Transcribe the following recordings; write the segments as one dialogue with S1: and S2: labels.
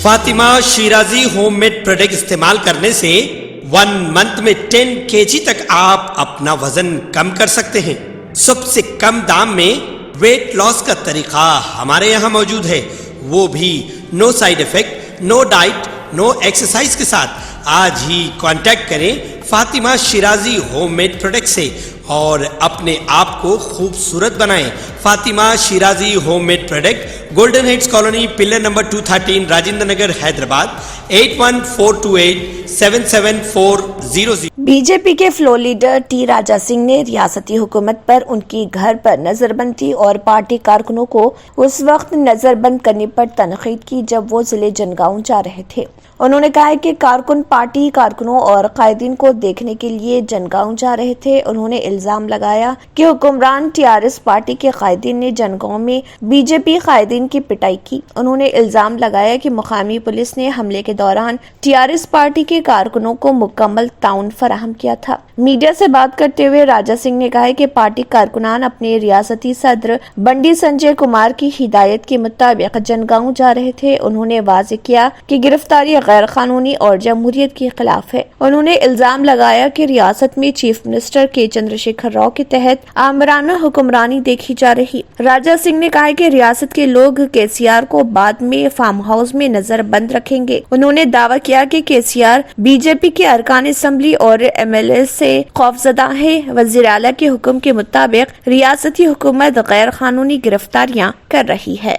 S1: Fatima Shirazi home made product استعمال کرنے سے 1 منتھ میں 10 kg تک آپ اپنا وزن کم کر سکتے ہیں۔ سب سے کم دام میں ویٹ لاس کا طریقہ ہمارے یہاں موجود ہے، وہ بھی no side effect, no diet, no exercise کے ساتھ۔ آج ہی کانٹیکٹ کریں Fatima Shirazi home made product سے اور اپنے آپ کو خوبصورت بنائیں۔ Fatima Shirazi home made product, golden heights colony, pillar number 213، Rajendra Nagar, Hyderabad, 8142877400۔
S2: B J P کے floor leader T Raja Singh نے ریاستی حکومت پر ان کی گھر پر نظر بندی اور پارٹی کارکنوں کو اس وقت نظر بند کرنے پر تنقید کی جب وہ ضلع جنگاؤں جا رہے تھے۔ انہوں نے کہا کہ کارکن پارٹی کارکنوں اور قائدین کو دیکھنے کے لیے جنگاؤں جا رہے تھے۔ انہوں نے الزام لگایا کہ حکمران ٹی آر ایس پارٹی کے قائدین نے جنگاؤں میں بی جے پی قائدین کی پٹائی کی۔ انہوں نے الزام لگایا کہ مقامی پولیس نے حملے کے دوران ٹی آر ایس پارٹی کے کارکنوں کو مکمل تعاون فراہم کیا تھا۔ میڈیا سے بات کرتے ہوئے راجا سنگھ نے کہا کہ پارٹی کارکنان اپنے ریاستی صدر بنڈی سنجے کمار کی ہدایت کے مطابق جنگاؤں جا رہے تھے۔ انہوں نے واضح کیا کہ گرفتاری غیر قانونی اور جمہوریت کے خلاف ہے۔ انہوں نے الزام لگایا کہ ریاست میں چیف منسٹر کے چندر شیکھر راؤ کے تحت آمرانہ حکمرانی دیکھی جا رہی۔ راجا سنگھ نے کہا کہ ریاست کے لوگ کے سی آر کو بعد میں فارم ہاؤس میں نظر بند رکھیں گے۔ انہوں نے دعویٰ کیا کہ کے C R be J P کے ارکان اسمبلی اور ایم ایل اے سے خوفزدہ ہے۔ وزیر اعلیٰ کے حکم کے مطابق ریاستی حکومت غیر قانونی گرفتاریاں کر رہی ہے۔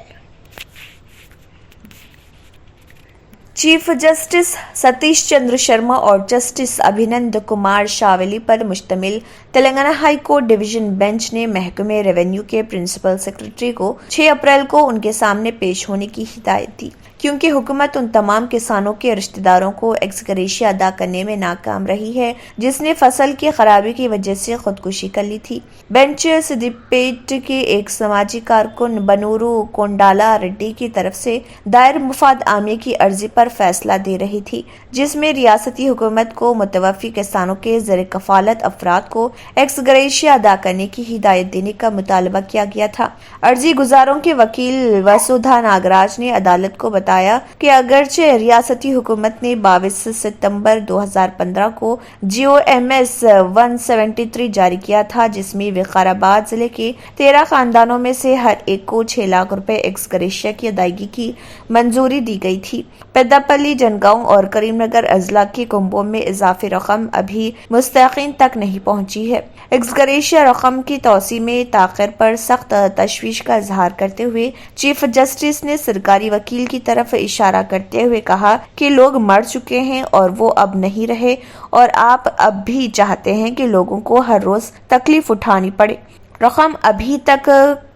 S2: چیف جسٹس ستیش چندر شرما اور جسٹس ابھینند کمار شاولی پر مشتمل Telangana high court division bench نے محکمہ ریونیو کے پرنسپل سیکرٹری کو 6 اپریل کو ان کے سامنے پیش ہونے کی ہدایت دی، کیونکہ حکومت ان تمام کسانوں کے رشتہ داروں کو ایکس گریشیا ادا کرنے میں ناکام رہی ہے جس نے فصل کی خرابی کی وجہ سے خودکشی کر لی تھی۔ بینچ سدیپیٹ کے ایک سماجی کارکن بنورو کونڈالا ریڈی کی طرف سے دائر مفاد عامیہ کی عرضی پر فیصلہ دے رہی تھی، جس میں ریاستی حکومت کو متوفی کسانوں کے زیر کفالت افراد کو ایکس گریشیا ادا کرنے کی ہدایت دینے کا مطالبہ کیا گیا تھا۔ عرضی گزاروں کے وکیل وسودھا ناگراج نے عدالت کو بتایا کہ اگرچہ ریاستی حکومت نے 22 ستمبر 2015 کو جی او ایم ایس 173 جاری کیا تھا، جس میں وقار آباد ضلع کے 13 خاندانوں میں سے ہر ایک کو 6 لاکھ روپے ایکس گریشیا کی ادائیگی کی منظوری دی گئی تھی۔ پیداپلی، جنگاؤں اور کریم نگر اضلاع کے کنبوں میں اضافی رقم ابھی مستحقین تک نہیں پہنچی ہے۔ ایکس گریشیا رقم کی توسیع میں تاخیر پر سخت تشویش کا اظہار کرتے ہوئے چیف جسٹس نے سرکاری وکیل کی طرف اشارہ کرتے ہوئے کہا کہ لوگ مر چکے ہیں اور وہ اب نہیں رہے، اور آپ اب بھی چاہتے ہیں کہ لوگوں کو ہر روز تکلیف اٹھانی پڑے۔ رقم ابھی تک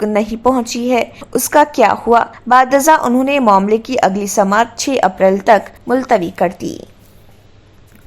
S2: نہیں پہنچی ہے، اس کا کیا ہوا؟ بعد ازاں انہوں نے معاملے کی اگلی سماعت 6 اپریل تک ملتوی کر دی۔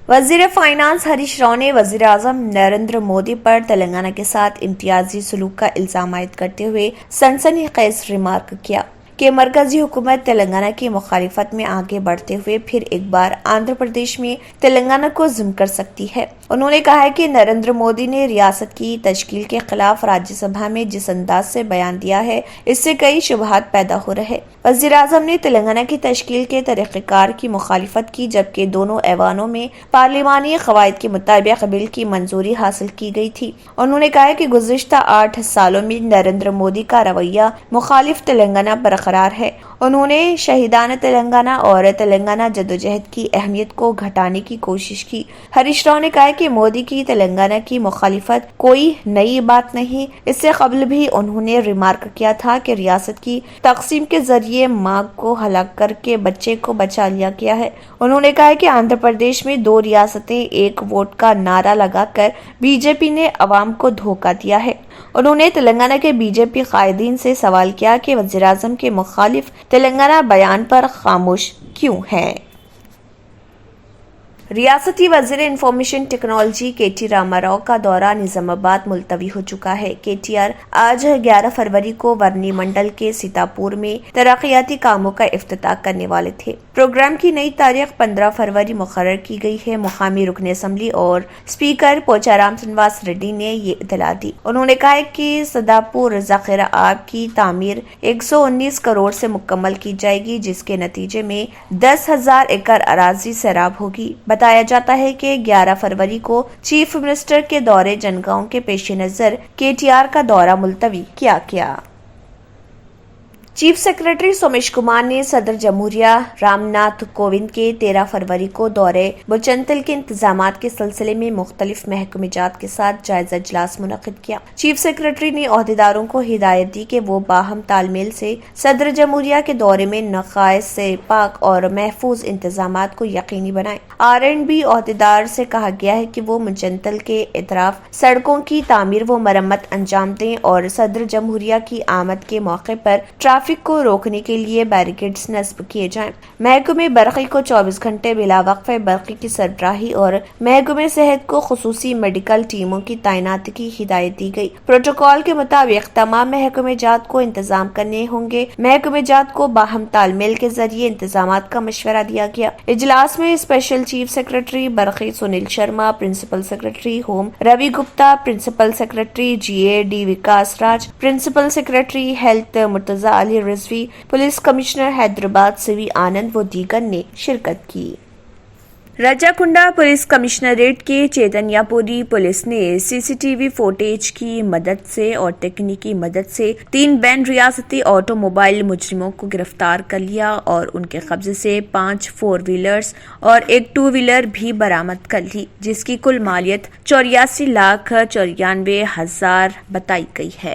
S2: وزیر فائنانس ہریش راؤ نے وزیر اعظم نریندر مودی پر تلنگانہ کے ساتھ امتیازی سلوک کا الزام عائد کرتے ہوئے سنسنی خیز ریمارک کیا کہ مرکزی حکومت تلنگانہ کی مخالفت میں آگے بڑھتے ہوئے پھر ایک بار آندھرا پردیش میں تلنگانہ کو ضم کر سکتی ہے۔ انہوں نے کہا کہ نریندر مودی نے ریاست کی تشکیل کے خلاف راجیہ سبھا میں جس انداز سے بیان دیا ہے، اس سے کئی شبہات پیدا ہو رہے۔ وزیر اعظم نے تلنگانہ کی تشکیل کے طریقہ کار کی مخالفت کی، جبکہ دونوں ایوانوں میں پارلیمانی قواعد کے مطابق بل کی منظوری حاصل کی گئی تھی۔ انہوں نے کہا کہ گزشتہ 8 سالوں میں نریندر مودی کا رویہ مخالف تلنگانہ برقرار ہے۔ انہوں نے شہیدانہ تلنگانہ اور تلنگانہ جدوجہد کی اہمیت کو گھٹانے کی کوشش کی۔ ہریش راؤ نے کہا کہ مودی کی تلنگانہ کی مخالفت کوئی نئی بات نہیں، اس سے قبل بھی انہوں نے ریمارک کیا تھا کہ ریاست کی تقسیم کے ذریعے ماں کو ہلاک کر کے بچے کو بچا لیا گیا ہے۔ انہوں نے کہا کہ آندھرا پردیش میں 2 ریاستیں ایک ووٹ کا نعرہ لگا کر بی جے پی نے عوام کو دھوکہ دیا ہے۔ انہوں نے تلنگانہ کے بی جے پی قائدین سے سوال کیا کہ وزیر اعظم کے مخالف تلنگانہ بیان پر خاموش کیوں ہیں۔ ریاستی وزیر انفارمیشن ٹیکنالوجی کے ٹی راما راؤ کا دورہ نظام آباد ملتوی ہو چکا ہے۔ کے ٹی آر آج 11 فروری کو ورنی منڈل کے سیتاپور میں ترقیاتی کاموں کا افتتاح کرنے والے تھے۔ پروگرام کی نئی تاریخ 15 فروری مقرر کی گئی ہے۔ مقامی رکن اسمبلی اور اسپیکر پوچارام سنواس ریڈی نے یہ اطلاع دی۔ انہوں نے کہا کہ سیتاپور ذخیرہ آب کی تعمیر 119 کروڑ سے مکمل کی جائے گی، جس کے نتیجے میں 10,000 ایکڑ اراضی سیراب ہوگی۔ بتایا جاتا ہے کہ 11 فروری کو چیف منسٹر کے دورے جنگاؤں کے پیش نظر کے ٹی آر کا دورہ ملتوی کیا گیا۔ چیف سیکرٹری سومیش کمار نے صدر جمہوریہ رام ناتھ کووند کے 13 فروری کو دورے بچنتل کے انتظامات کے سلسلے میں مختلف محکمہ جات کے ساتھ جائزہ اجلاس منعقد کیا۔ چیف سیکرٹری نے عہدیداروں کو ہدایت دی کہ وہ باہم تال میل سے صدر جمہوریہ کے دورے میں نقائص سے پاک اور محفوظ انتظامات کو یقینی بنائیں۔ R&B عہدیدار سے کہا گیا ہے کہ وہ مچنتل کے اطراف سڑکوں کی تعمیر و مرمت انجام دیں اور صدر جمہوریہ کی آمد کے موقع پر ٹریفک کو روکنے کے لیے بیریکیڈز نصب کیے جائیں۔ محکمہ برقی کو 24 گھنٹے بلا وقفہ برقی کی سربراہی اور محکمہ صحت کو خصوصی میڈیکل ٹیموں کی تعیناتی کی ہدایت دی گئی۔ پروٹوکول کے مطابق تمام محکمہ جات کو انتظام کرنے ہوں گے۔ محکمہ جات کو باہم تال میل کے ذریعے انتظامات کا مشورہ دیا گیا۔ اجلاس میں اسپیشل چیف سیکرٹری برقی Sunil Sharma, principal secretary home Ravi Gupta, principal secretary GAD Vikas Raj, principal secretary health Murtaza Ali Rizvi, police commissioner Hyderabad CV Anand و دیگر نے شرکت کی۔ راجاکنڈا پولیس کمشنریٹ کے چیتنیا پوری پولیس نے CCTV فوٹیج کی مدد سے اور تکنیکی مدد سے 3 بین ریاستی آٹو موبائل مجرموں کو گرفتار کر لیا اور ان کے قبضے سے 5 4 ویلرز اور ایک 2 ویلر بھی برآمد کر لی، جس کی کل مالیت 84,94,000 بتائی گئی ہے۔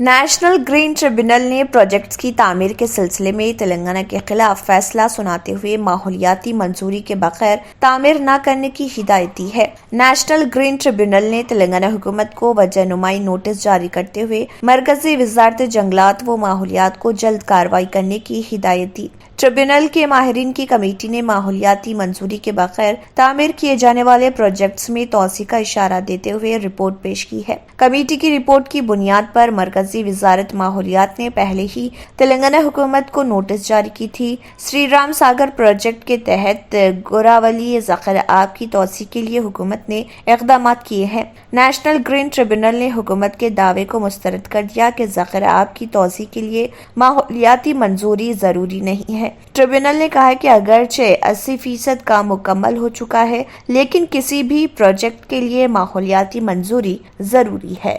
S2: نیشنل گرین ٹریبونل نے پروجیکٹس کی تعمیر کے سلسلے میں تلنگانہ کے خلاف فیصلہ سناتے ہوئے ماحولیاتی منظوری کے بغیر تعمیر نہ کرنے کی ہدایت دی ہے۔ نیشنل گرین ٹریبونل نے تلنگانہ حکومت کو وجہ نمائی نوٹس جاری کرتے ہوئے مرکزی وزارت جنگلات و ماحولیات کو جلد کارروائی کرنے کی ہدایت دی۔ ٹریبونل کے ماہرین کی کمیٹی نے ماحولیاتی منظوری کے بغیر تعمیر کیے جانے والے پروجیکٹس میں توسیع کا اشارہ دیتے ہوئے رپورٹ پیش کی ہے۔ کمیٹی کی رپورٹ کی بنیاد پر مرکزی وزارت ماحولیات نے پہلے ہی تلنگانہ حکومت کو نوٹس جاری کی تھی۔ سری رام ساگر پروجیکٹ کے تحت گوراولی ذخیرہ آب کی توسیع کے لیے حکومت نے اقدامات کیے ہیں۔ نیشنل گرین ٹریبونل نے حکومت کے دعوے کو مسترد کر دیا کہ ذخیرہ آب کی توسیع کے لیے ماحولیاتی منظوری ضروری نہیں ہے۔ ٹریبونل نے کہا کہ اگرچہ 80% کام مکمل ہو چکا ہے، لیکن کسی بھی پروجیکٹ کے لیے ماحولیاتی منظوری ضروری ہے۔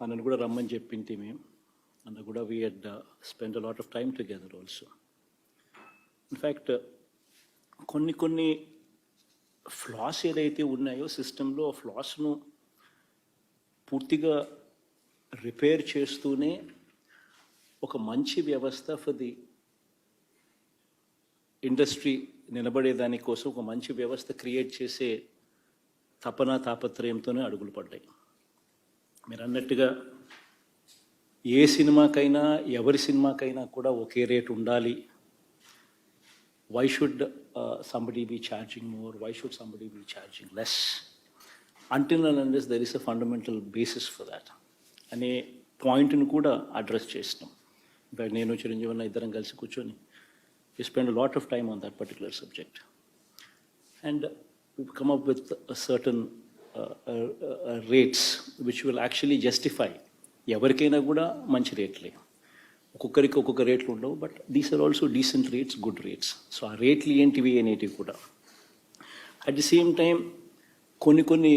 S3: నన్ను కూడా రమ్మని చెప్పింది మేము అండ్ కూడా we had spend a lot of time together also. In fact కొన్ని ఫ్లాస్ ఏదైతే ఉన్నాయో సిస్టంలో ఆ ఫ్లాస్ను పూర్తిగా రిపేర్ చేస్తూనే ఒక మంచి వ్యవస్థ ఫర్ ది ఇండస్ట్రీ నిలబడేదాని కోసం ఒక మంచి వ్యవస్థ క్రియేట్ చేసే తాపత్రయంతోనే అడుగులు పడ్డాయి. మీరు అన్నట్టుగా ఏ సినిమాకైనా ఎవరి సినిమాకైనా కూడా ఒకే రేట్ ఉండాలి. Why should somebody be charging more, why should somebody be charging less until and unless there is a fundamental basis for that అనే పాయింట్ను కూడా అడ్రస్ చేసినాం. ఇన్ఫ్యాక్ట్ నేను చిరంజీవి ఇద్దరం కలిసి కూర్చొని we spend a lot of time on that particular subject, and we've come up with a certain rates which will actually justify ఎవరికైనా కూడా మంచి రేట్లే. ఒక్కొక్కరికి ఒక్కొక్క రేట్లు ఉండవు, but these are also decent rates, good rates. So ఆ రేట్లు ఏంటివి అనేటివి కూడా అట్ ది సేమ్ టైం కొన్ని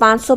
S2: 500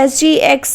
S2: SGX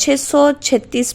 S2: 636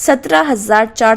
S2: 17,400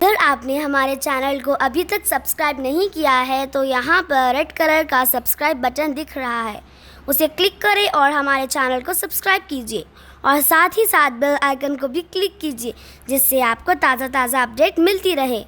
S4: اگر آپ نے ہمارے چینل کو ابھی تک سبسکرائب نہیں کیا ہے تو یہاں پر ریڈ کلر کا سبسکرائب بٹن دکھ رہا ہے، اسے کلک کریں اور ہمارے چینل کو سبسکرائب کیجیے اور ساتھ ہی ساتھ بیل آئیکن کو بھی کلک کیجیے، جس سے آپ کو تازہ اپڈیٹ ملتی رہے۔